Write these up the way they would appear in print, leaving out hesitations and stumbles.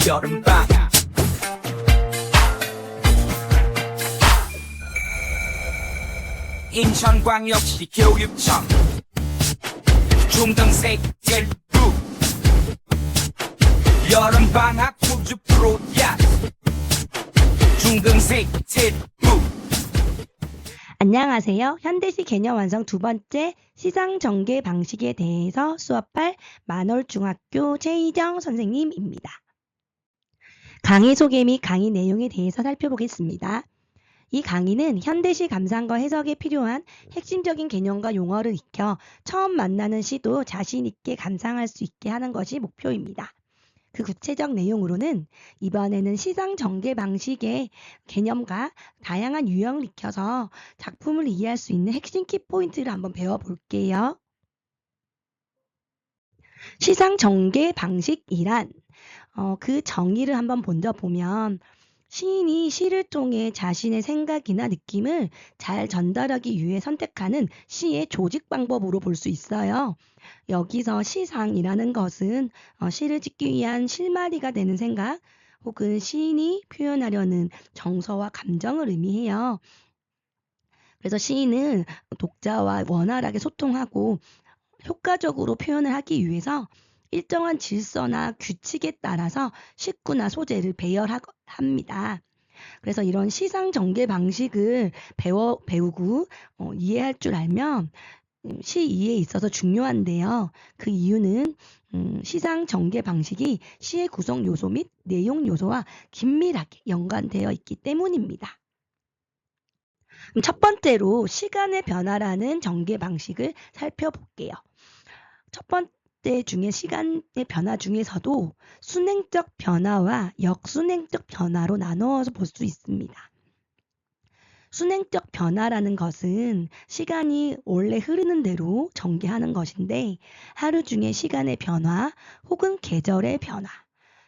여름방학 인천광역시 교육청 중등생들 부 여름방학 우주 프로젝트 중등생들 부 안녕하세요. 현대시 개념 완성 두 번째 시상 전개 방식에 대해서 수업할 만월중학교 최희정 선생님입니다. 강의 소개 및 강의 내용에 대해서 살펴보겠습니다. 이 강의는 현대시 감상과 해석에 필요한 핵심적인 개념과 용어를 익혀 처음 만나는 시도 자신 있게 감상할 수 있게 하는 것이 목표입니다. 그 구체적 내용으로는 이번에는 시상 전개 방식의 개념과 다양한 유형을 익혀서 작품을 이해할 수 있는 핵심 키포인트를 한번 배워볼게요. 시상 전개 방식이란 그 정의를 한번 먼저 보면 시인이 시를 통해 자신의 생각이나 느낌을 잘 전달하기 위해 선택하는 시의 조직 방법으로 볼 수 있어요. 여기서 시상이라는 것은 시를 짓기 위한 실마리가 되는 생각 혹은 시인이 표현하려는 정서와 감정을 의미해요. 그래서 시인은 독자와 원활하게 소통하고 효과적으로 표현을 하기 위해서 일정한 질서나 규칙에 따라서 식구나 소재를 배열합니다. 그래서 이런 시상 전개 방식을 배우고 이해할 줄 알면 시 이해에 있어서 중요한데요. 그 이유는 시상 전개 방식이 시의 구성 요소 및 내용 요소와 긴밀하게 연관되어 있기 때문입니다. 그럼 첫 번째로 시간의 변화라는 전개 방식을 살펴볼게요. 첫 번째 중에 시간의 변화 중에서도 순행적 변화와 역순행적 변화로 나누어서 볼 수 있습니다. 순행적 변화라는 것은 시간이 원래 흐르는 대로 전개하는 것인데 하루 중에 시간의 변화 혹은 계절의 변화,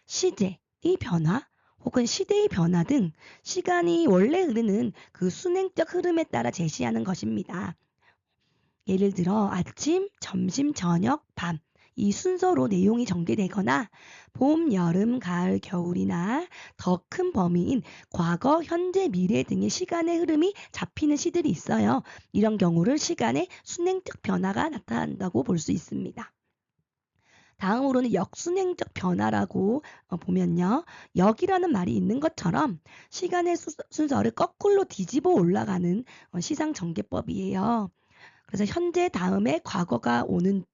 시제의 변화 혹은 시대의 변화 등 시간이 원래 흐르는 그 순행적 흐름에 따라 제시하는 것입니다. 예를 들어 아침, 점심, 저녁, 밤 이 순서로 내용이 전개되거나 봄, 여름, 가을, 겨울이나 더 큰 범위인 과거, 현재, 미래 등의 시간의 흐름이 잡히는 시들이 있어요. 이런 경우를 시간의 순행적 변화가 나타난다고 볼 수 있습니다. 다음으로는 역순행적 변화라고 보면요. 역이라는 말이 있는 것처럼 시간의 순서를 거꾸로 뒤집어 올라가는 시상 전개법이에요. 그래서 현재 다음에 과거가 오는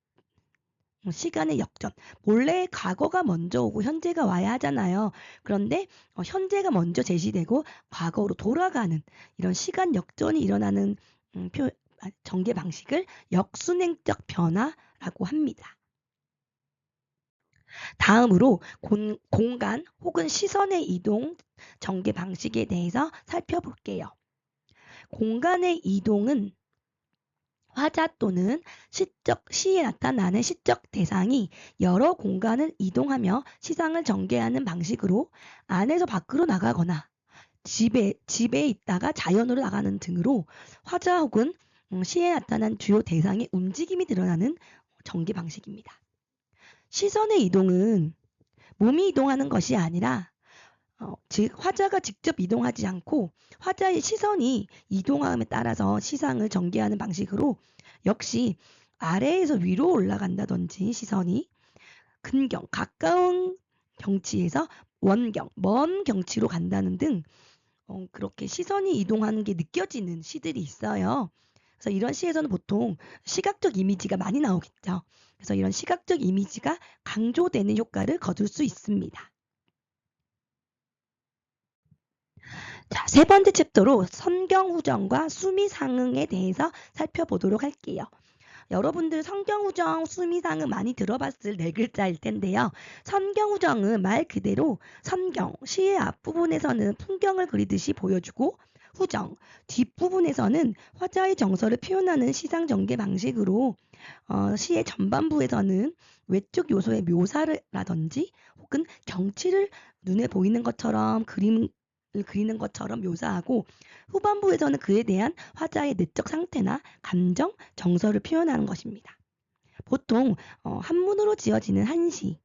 시간의 역전. 원래 과거가 먼저 오고 현재가 와야 하잖아요. 그런데 현재가 먼저 제시되고 과거로 돌아가는 이런 시간 역전이 일어나는 전개 방식을 역순행적 변화라고 합니다. 다음으로 공간 혹은 시선의 이동 전개 방식에 대해서 살펴볼게요. 공간의 이동은 화자 또는 시에 나타나는 시적 대상이 여러 공간을 이동하며 시상을 전개하는 방식으로 안에서 밖으로 나가거나 집에 있다가 자연으로 나가는 등으로 화자 혹은 시에 나타난 주요 대상의 움직임이 드러나는 전개 방식입니다. 시선의 이동은 몸이 이동하는 것이 아니라 즉 화자가 직접 이동하지 않고 화자의 시선이 이동함에 따라서 시상을 전개하는 방식으로 역시 아래에서 위로 올라간다든지 시선이 근경, 가까운 경치에서 원경, 먼 경치로 간다는 등 그렇게 시선이 이동하는 게 느껴지는 시들이 있어요. 그래서 이런 시에서는 보통 시각적 이미지가 많이 나오겠죠. 그래서 이런 시각적 이미지가 강조되는 효과를 거둘 수 있습니다. 자, 세 번째 챕터로 선경후정과 수미상응에 대해서 살펴보도록 할게요. 여러분들 선경후정, 수미상응 많이 들어봤을 네 글자일 텐데요. 선경후정은 말 그대로 선경, 시의 앞부분에서는 풍경을 그리듯이 보여주고 후정, 뒷부분에서는 화자의 정서를 표현하는 시상 전개 방식으로 시의 전반부에서는 외적 요소의 묘사라든지 혹은 경치를 눈에 보이는 것처럼 그리는 것처럼 묘사하고 후반부에서는 그에 대한 화자의 내적 상태나 감정, 정서를 표현하는 것입니다. 보통 한문으로 지어지는 한시,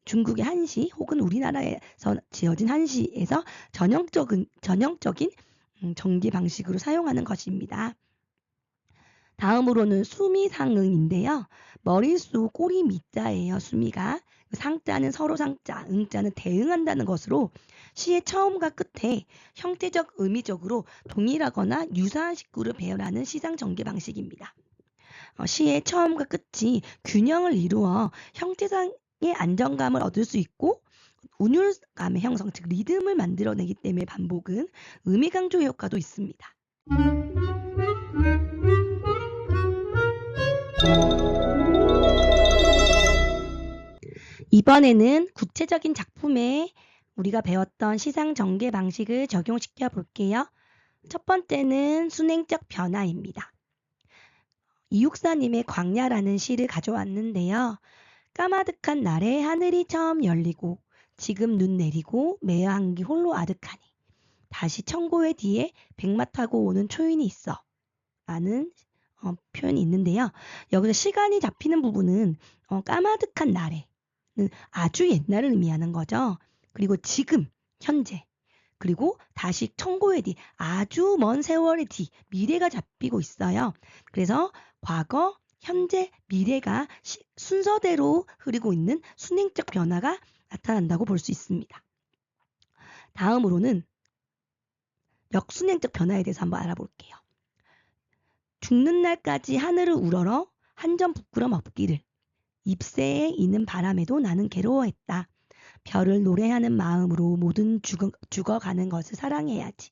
중국의 한시 혹은 우리나라에서 지어진 한시에서 전형적인 전개 방식으로 사용하는 것입니다. 다음으로는 수미상응인데요. 머리수 꼬리 미자예요. 수미가. 상자는 서로 상자, 응자는 대응한다는 것으로 시의 처음과 끝에 형태적 의미적으로 동일하거나 유사한 식구를 배열하는 시상 전개 방식입니다. 시의 처음과 끝이 균형을 이루어 형태상의 안정감을 얻을 수 있고 운율감의 형성, 즉 리듬을 만들어내기 때문에 반복은 의미 강조 효과도 있습니다. 이번에는 구체적인 작품에 우리가 배웠던 시상 전개 방식을 적용시켜 볼게요. 첫 번째는 순행적 변화입니다. 이육사님의 광야라는 시를 가져왔는데요. 까마득한 날에 하늘이 처음 열리고 지금 눈 내리고 매야 한기 홀로 아득하니 다시 청고의 뒤에 백마 타고 오는 초인이 있어 라는 표현이 있는데요. 여기서 시간이 잡히는 부분은 까마득한 날에는 아주 옛날을 의미하는 거죠. 그리고 지금, 현재, 그리고 다시 청고의 뒤, 아주 먼 세월의 뒤, 미래가 잡히고 있어요. 그래서 과거, 현재, 미래가 순서대로 흐르고 있는 순행적 변화가 나타난다고 볼 수 있습니다. 다음으로는 역순행적 변화에 대해서 한번 알아볼게요. 죽는 날까지 하늘을 우러러 한 점 부끄럼 없기를. 잎새에 이는 바람에도 나는 괴로워했다. 별을 노래하는 마음으로 모든 죽어가는 것을 사랑해야지.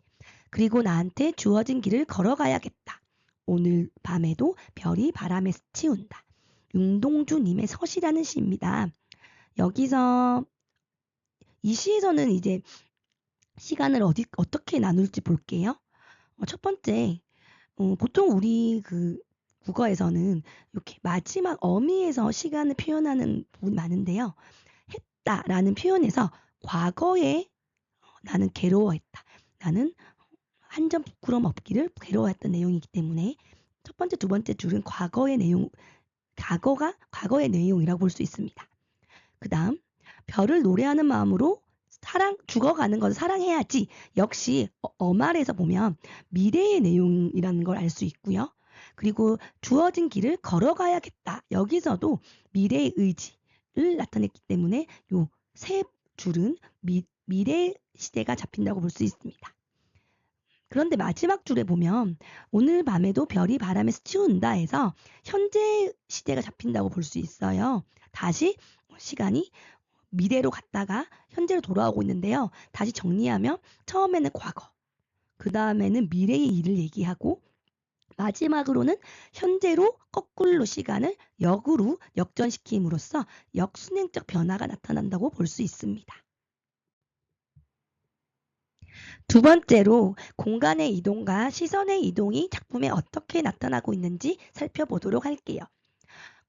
그리고 나한테 주어진 길을 걸어가야겠다. 오늘 밤에도 별이 바람에 스치운다. 윤동주님의 서시라는 시입니다. 여기서 이 시에서는 이제 시간을 어떻게 나눌지 볼게요. 첫 번째, 보통 우리 국어에서는 이렇게 마지막 어미에서 시간을 표현하는 부분이 많은데요. 했다라는 표현에서 과거에 나는 괴로워했다. 나는 한 점 부끄럼 없기를 괴로워했던 내용이기 때문에 첫 번째, 두 번째 줄은 과거의 내용이라고 볼 수 있습니다. 그 다음, 별을 노래하는 마음으로 죽어가는 것을 사랑해야지. 역시 어말에서 보면 미래의 내용이라는 걸 알 수 있고요. 그리고 주어진 길을 걸어가야겠다. 여기서도 미래의 의지를 나타냈기 때문에 요 세 줄은 미래 시대가 잡힌다고 볼 수 있습니다. 그런데 마지막 줄에 보면 오늘 밤에도 별이 바람에 스치운다 해서 현재 시대가 잡힌다고 볼 수 있어요. 다시 시간이 미래로 갔다가 현재로 돌아오고 있는데요. 다시 정리하면 처음에는 과거, 그 다음에는 미래의 일을 얘기하고 마지막으로는 현재로 거꾸로 시간을 역으로 역전시킴으로써 역순행적 변화가 나타난다고 볼 수 있습니다. 두 번째로 공간의 이동과 시선의 이동이 작품에 어떻게 나타나고 있는지 살펴보도록 할게요.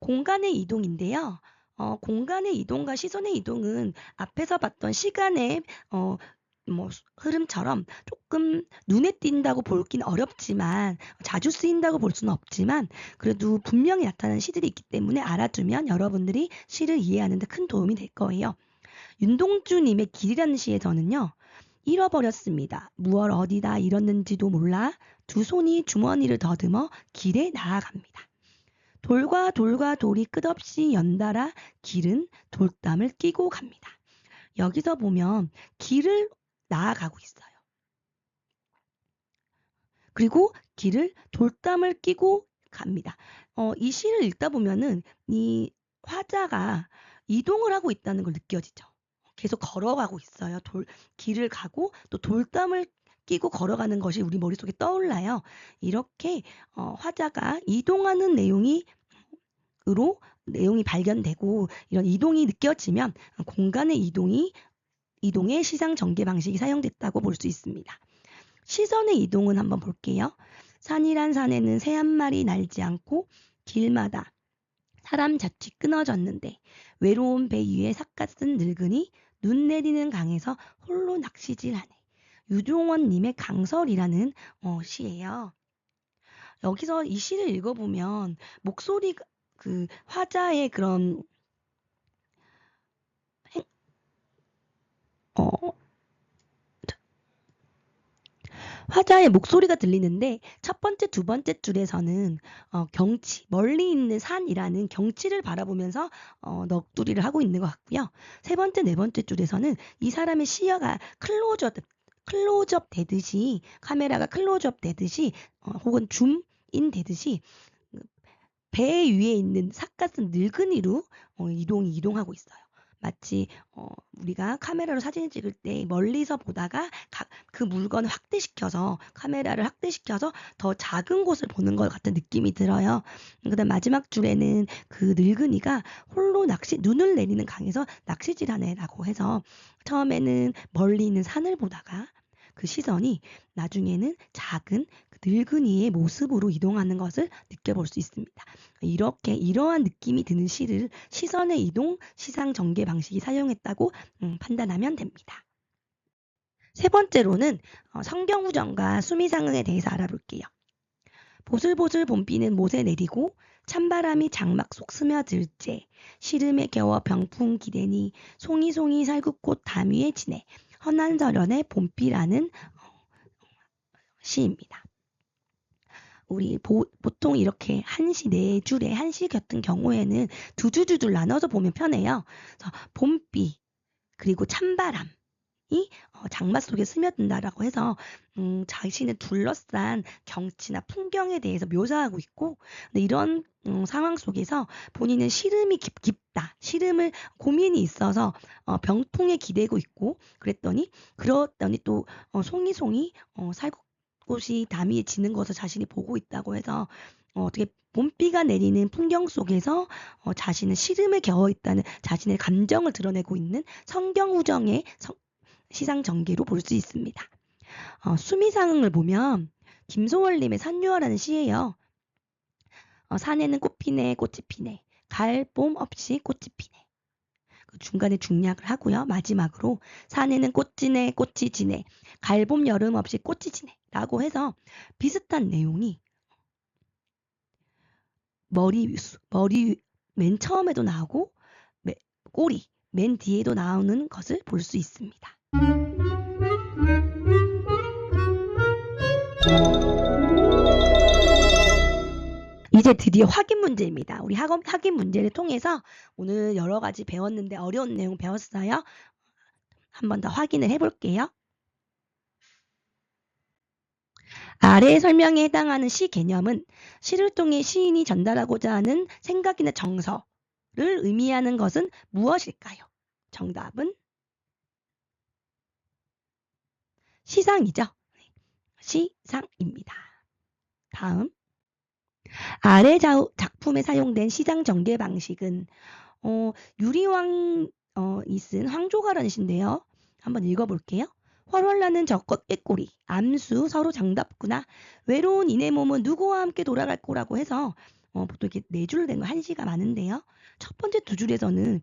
공간의 이동인데요. 공간의 이동과 시선의 이동은 앞에서 봤던 시간의 흐름처럼 조금 눈에 띈다고 보긴 어렵지만 자주 쓰인다고 볼 수는 없지만 그래도 분명히 나타나는 시들이 있기 때문에 알아두면 여러분들이 시를 이해하는 데 큰 도움이 될 거예요. 윤동주님의 길이라는 시에서는요. 잃어버렸습니다. 무얼 어디다 잃었는지도 몰라 두 손이 주머니를 더듬어 길에 나아갑니다. 돌과 돌이 끝없이 연달아 길은 돌담을 끼고 갑니다. 여기서 보면 길을 나아가고 있어요. 그리고 길을 돌담을 끼고 갑니다. 이 시를 읽다 보면은 이 화자가 이동을 하고 있다는 걸 느껴지죠. 계속 걸어가고 있어요. 길을 가고 또 돌담을 끼고 걸어가는 것이 우리 머릿속에 떠올라요. 이렇게 화자가 이동하는 내용이 발견되고 이런 이동이 느껴지면 공간의 이동의 시상 전개 방식이 사용됐다고 볼 수 있습니다. 시선의 이동은 한번 볼게요. 산이란 산에는 새 한 마리 날지 않고 길마다 사람 잣이 끊어졌는데 외로운 배 위에 삿갓은 늙으니 눈 내리는 강에서 홀로 낚시질하네. 유종원님의 강설이라는 시예요. 여기서 이 시를 읽어보면 목소리가 화자의 그런 화자의 목소리가 들리는데 첫 번째, 두 번째 줄에서는 경치, 멀리 있는 산이라는 경치를 바라보면서 넋두리를 하고 있는 것 같고요. 세 번째, 네 번째 줄에서는 이 사람의 시야가 클로즈업 되듯이, 카메라가 클로즈업 되듯이 혹은 줌인 되듯이 배 위에 있는 삿갓은 늙은이로 이동하고 있어요. 마치 우리가 카메라로 사진을 찍을 때 멀리서 보다가 그 물건을 확대시켜서, 카메라를 확대시켜서 더 작은 곳을 보는 것 같은 느낌이 들어요. 그다음 마지막 줄에는 그 늙은이가 홀로 눈을 내리는 강에서 낚시질하네라고 해서 처음에는 멀리 있는 산을 보다가 그 시선이 나중에는 작은 그 늙은이의 모습으로 이동하는 것을 느껴볼 수 있습니다. 이러한 느낌이 드는 시를 시선의 이동, 시상 전개 방식이 사용했다고 판단하면 됩니다. 세 번째로는 성경후정과 수미상응에 대해서 알아볼게요. 보슬보슬 봄비는 못에 내리고 찬바람이 장막 속 스며들제 시름에 겨워 병풍 기대니 송이송이 살구꽃 담 위에 지네 헌안설연의 봄비라는 시입니다. 우리 보통 이렇게 한 시 네 줄에 한 시 같은 경우에는 두 줄 나눠서 보면 편해요. 그래서 봄비 그리고 찬바람이 장막 속에 스며든다라고 해서 자신을 둘러싼 경치나 풍경에 대해서 묘사하고 있고, 근데 이런 상황 속에서 본인은 시름이 깊다, 시름을 고민이 있어서 병풍에 기대고 있고 그랬더니 또 송이송이 살구꽃이 담 위에 지는 것을 자신이 보고 있다고 해서 어떻게 봄비가 내리는 풍경 속에서 자신은 시름에 겨워 있다는 자신의 감정을 드러내고 있는 성경후정의 시상 전개로 볼 수 있습니다. 수미상응을 보면 김소월님의 산유화라는 시예요. 산에는 꽃 피네 꽃이 피네 갈 봄 없이 꽃이 피네. 그 중간에 중략을 하고요. 마지막으로 산에는 꽃 지네 꽃이 지네 갈 봄 여름 없이 꽃이 지네 라고 해서 비슷한 내용이 머리 맨 처음에도 나오고 꼬리 맨 뒤에도 나오는 것을 볼 수 있습니다. 이제 드디어 확인 문제입니다. 우리 확인 문제를 통해서 오늘 여러 가지 배웠는데 어려운 내용 배웠어요. 한 번 더 확인을 해볼게요. 아래 설명에 해당하는 시 개념은 시를 통해 시인이 전달하고자 하는 생각이나 정서를 의미하는 것은 무엇일까요? 정답은 시상이죠. 시상입니다. 다음. 아래 작품에 사용된 시상 전개 방식은 유리왕이 쓴 황조가라는 시인데요. 한번 읽어볼게요. 활활나는 저꽃 꾀꼬리 암수 서로 정답구나 외로운 이내 몸은 누구와 함께 돌아갈 거라고 해서 보통 이렇게 네 줄로 된 거 한 시가 많은데요. 첫 번째 두 줄에서는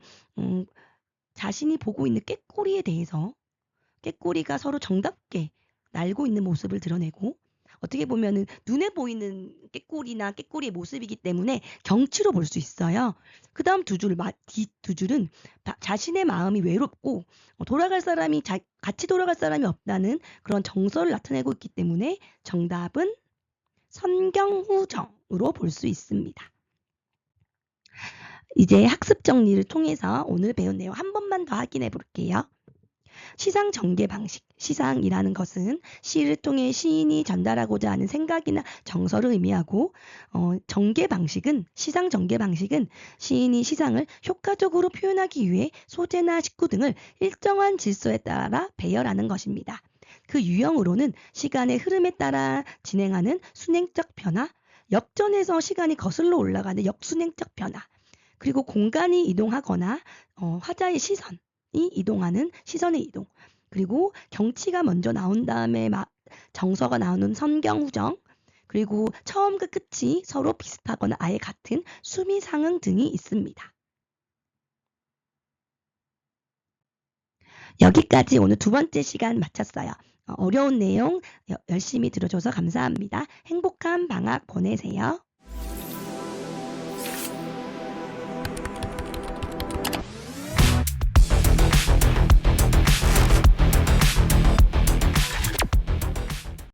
자신이 보고 있는 꾀꼬리에 대해서 꾀꼬리가 서로 정답게 날고 있는 모습을 드러내고, 어떻게 보면은 눈에 보이는 꾀꼬리나 꾀꼬리의 모습이기 때문에 경치로 볼 수 있어요. 그 다음 뒤 두 줄은 자신의 마음이 외롭고 같이 돌아갈 사람이 없다는 그런 정서를 나타내고 있기 때문에 정답은 선경후정으로 볼 수 있습니다. 이제 학습 정리를 통해서 오늘 배운 내용 한 번만 더 확인해 볼게요. 시상 전개 방식. 시상이라는 것은 시를 통해 시인이 전달하고자 하는 생각이나 정서를 의미하고, 시상 전개 방식은 시인이 시상을 효과적으로 표현하기 위해 소재나 식구 등을 일정한 질서에 따라 배열하는 것입니다. 그 유형으로는 시간의 흐름에 따라 진행하는 순행적 변화, 역전해서 시간이 거슬러 올라가는 역순행적 변화, 그리고 공간이 이동하거나 화자의 시선이 이동하는 시선의 이동, 그리고 경치가 먼저 나온 다음에 정서가 나오는 선경후정, 그리고 처음과 끝이 서로 비슷하거나 아예 같은 수미상응 등이 있습니다. 여기까지 오늘 두 번째 시간 마쳤어요. 어려운 내용 열심히 들어줘서 감사합니다. 행복한 방학 보내세요.